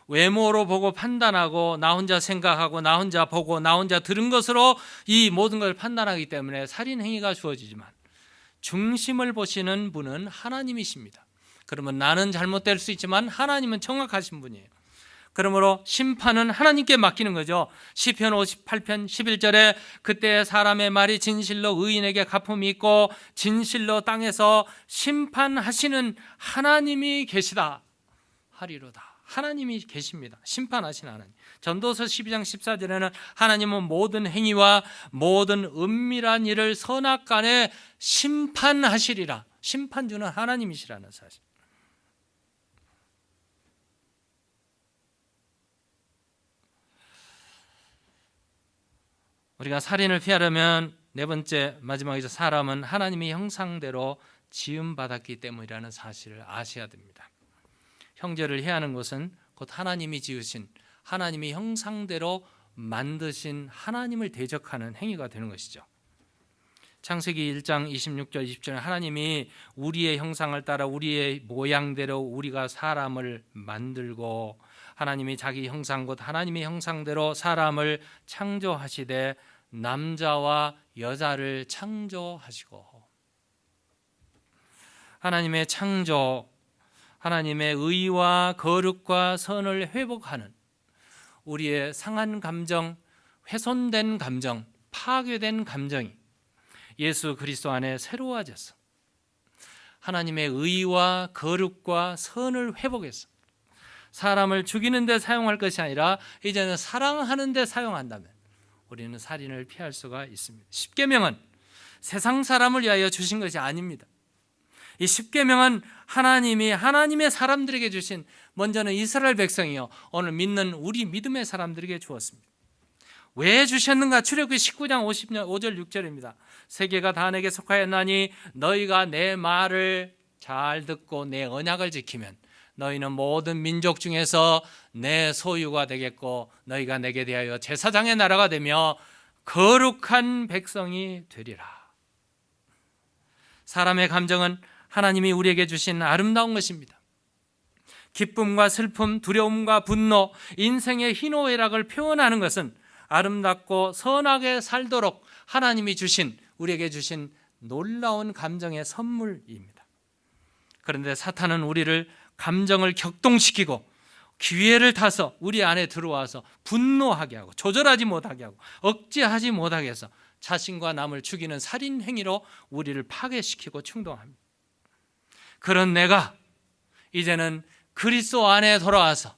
외모로 보고 판단하고 나 혼자 생각하고 나 혼자 보고 나 혼자 들은 것으로 이 모든 걸 판단하기 때문에 살인 행위가 주어지지만 중심을 보시는 분은 하나님이십니다. 그러면 나는 잘못될 수 있지만 하나님은 정확하신 분이에요. 그러므로 심판은 하나님께 맡기는 거죠. 시편 58편 11절에 그때 사람의 말이 진실로 의인에게 갚음이 있고 진실로 땅에서 심판하시는 하나님이 계시다 하리로다. 하나님이 계십니다. 심판하시는 하나님. 전도서 12장 14절에는 하나님은 모든 행위와 모든 은밀한 일을 선악간에 심판하시리라. 심판주는 하나님이시라는 사실. 우리가 살인을 피하려면 네 번째, 마지막이죠. 사람은 하나님의 형상대로 지음받았기 때문이라는 사실을 아셔야 됩니다. 형제를 해하는 것은 곧 하나님이 지으신, 하나님의 형상대로 만드신 하나님을 대적하는 행위가 되는 것이죠. 창세기 1장 26절 20절에 하나님이 우리의 형상을 따라 우리의 모양대로 우리가 사람을 만들고 하나님이 자기 형상 곧 하나님의 형상대로 사람을 창조하시되 남자와 여자를 창조하시고. 하나님의 창조, 하나님의 의와 거룩과 선을 회복하는 우리의 상한 감정, 훼손된 감정, 파괴된 감정이 예수 그리스도 안에 새로워져서 하나님의 의와 거룩과 선을 회복해서 사람을 죽이는 데 사용할 것이 아니라 이제는 사랑하는 데 사용한다면 우리는 살인을 피할 수가 있습니다. 십계명은 세상 사람을 위하여 주신 것이 아닙니다. 이 십계명은 하나님이 하나님의 사람들에게 주신, 먼저는 이스라엘 백성이요 오늘 믿는 우리 믿음의 사람들에게 주었습니다. 왜 주셨는가? 출애굽기 19장 5절 6절입니다. 세계가 다 내게 속하였나니 너희가 내 말을 잘 듣고 내 언약을 지키면 너희는 모든 민족 중에서 내 소유가 되겠고 너희가 내게 대하여 제사장의 나라가 되며 거룩한 백성이 되리라. 사람의 감정은 하나님이 우리에게 주신 아름다운 것입니다. 기쁨과 슬픔, 두려움과 분노, 인생의 희노애락을 표현하는 것은 아름답고 선하게 살도록 하나님이 우리에게 주신 놀라운 감정의 선물입니다. 그런데 사탄은 우리를 감정을 격동시키고 기회를 타서 우리 안에 들어와서 분노하게 하고 조절하지 못하게 하고 억제하지 못하게 해서 자신과 남을 죽이는 살인 행위로 우리를 파괴시키고 충동합니다. 그런 내가 이제는 그리스도 안에 돌아와서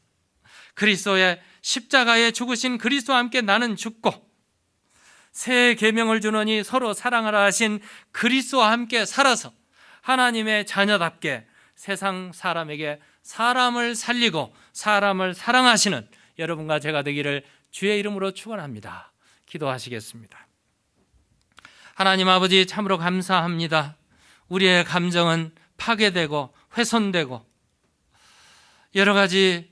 그리스도의 십자가에 죽으신 그리스도와 함께 나는 죽고 새 계명을 주노니 서로 사랑하라 하신 그리스도와 함께 살아서 하나님의 자녀답게 세상 사람에게 사람을 살리고 사람을 사랑하시는 여러분과 제가 되기를 주의 이름으로 축원합니다. 기도하시겠습니다. 하나님 아버지, 참으로 감사합니다. 우리의 감정은 파괴되고 훼손되고 여러 가지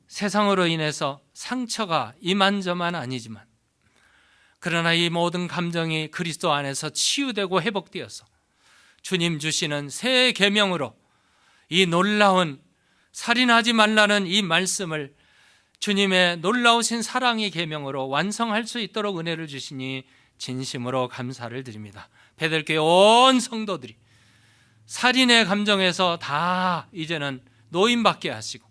세상으로 인해서 상처가 이만저만 아니지만, 그러나 이 모든 감정이 그리스도 안에서 치유되고 회복되어서 주님 주시는 새 계명으로 이 놀라운 살인하지 말라는 이 말씀을 주님의 놀라우신 사랑의 계명으로 완성할 수 있도록 은혜를 주시니 진심으로 감사를 드립니다. 베들교회 온 성도들이 살인의 감정에서 다 이제는 노임받게 하시고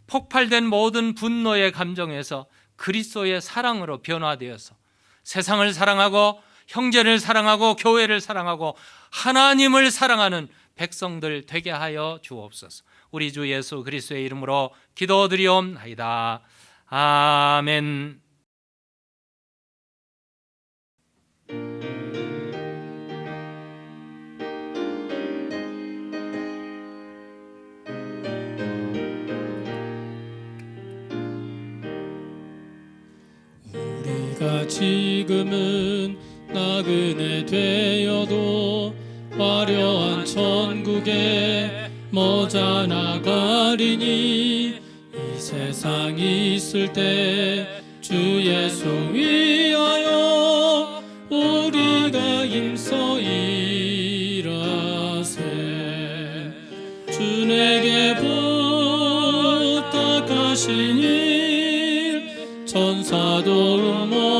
폭발된 모든 분노의 감정에서 그리스도의 사랑으로 변화되어서 세상을 사랑하고 형제를 사랑하고 교회를 사랑하고 하나님을 사랑하는 백성들 되게 하여 주옵소서. 우리 주 예수 그리스도의 이름으로 기도드리옵나이다. 아멘. 우리가 지금은 나그네 되어도 화려한 천국에 머자나가리니 이 세상 있을 때 주 예수 위하여 우리가 힘써 일하세. 주 내게 부탁하신 일 천사도 음모하겠네.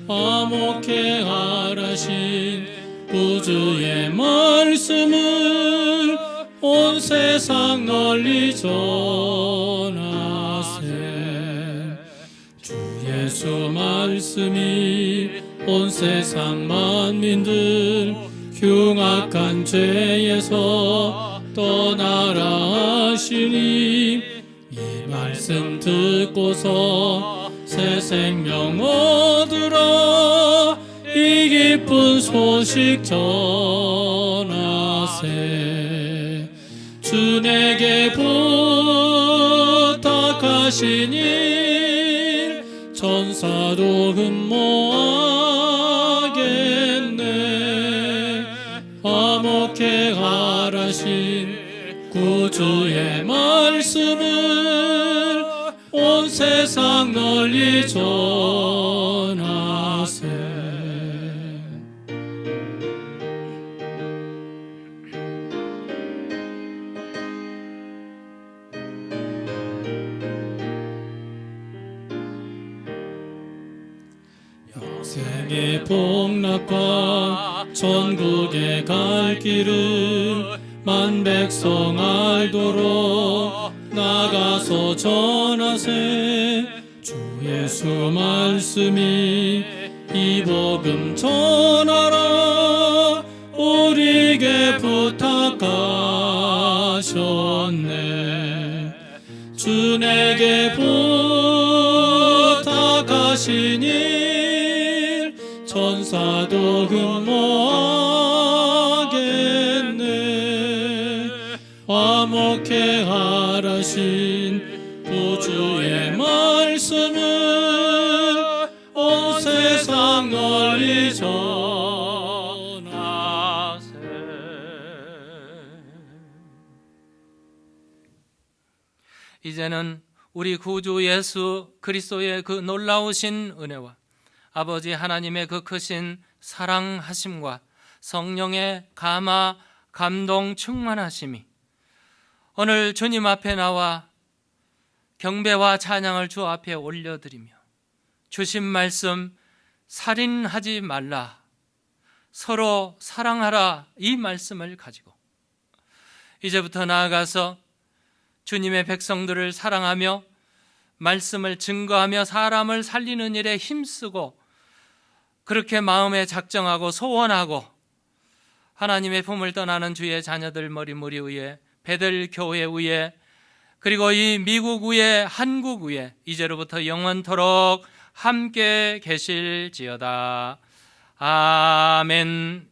화목해 하라신 구주의 말씀을 온 세상 널리 전하세. 주 예수 말씀이 온 세상 만민들 흉악한 죄에서 떠나라 하시니 이 말씀 듣고서 새 생명 얻으라. 이 기쁜 소식 전하세. 주 내게 부탁하신 일 천사도 흠모하겠네. 화목해 하라신 구주의 말씀을 온 세상 널리 전하세. 영생의 복락과 천국에 갈 길을 만 백성 알도록 나가서 전하세. 주 예수 말씀이 이 복음 전하라. 우리에게 부탁하셨네. 주 내게 부탁하신 일 천사도 흠모하겠네. 화목해 하라신 구주의 말씀을 온 세상 널리 전하세. 이제는 우리 구주 예수 그리스도의 그 놀라우신 은혜와 아버지 하나님의 그 크신 사랑하심과 성령의 감화 감동 충만하심이 오늘 주님 앞에 나와 경배와 찬양을 주 앞에 올려드리며 주신 말씀 살인하지 말라, 서로 사랑하라, 이 말씀을 가지고 이제부터 나아가서 주님의 백성들을 사랑하며 말씀을 증거하며 사람을 살리는 일에 힘쓰고 그렇게 마음에 작정하고 소원하고 하나님의 품을 떠나는 주의 자녀들 머리무리 위에, 베들 교회 위에, 그리고 이 미국 위에, 한국 위에 이제로부터 영원토록 함께 계실지어다. 아멘.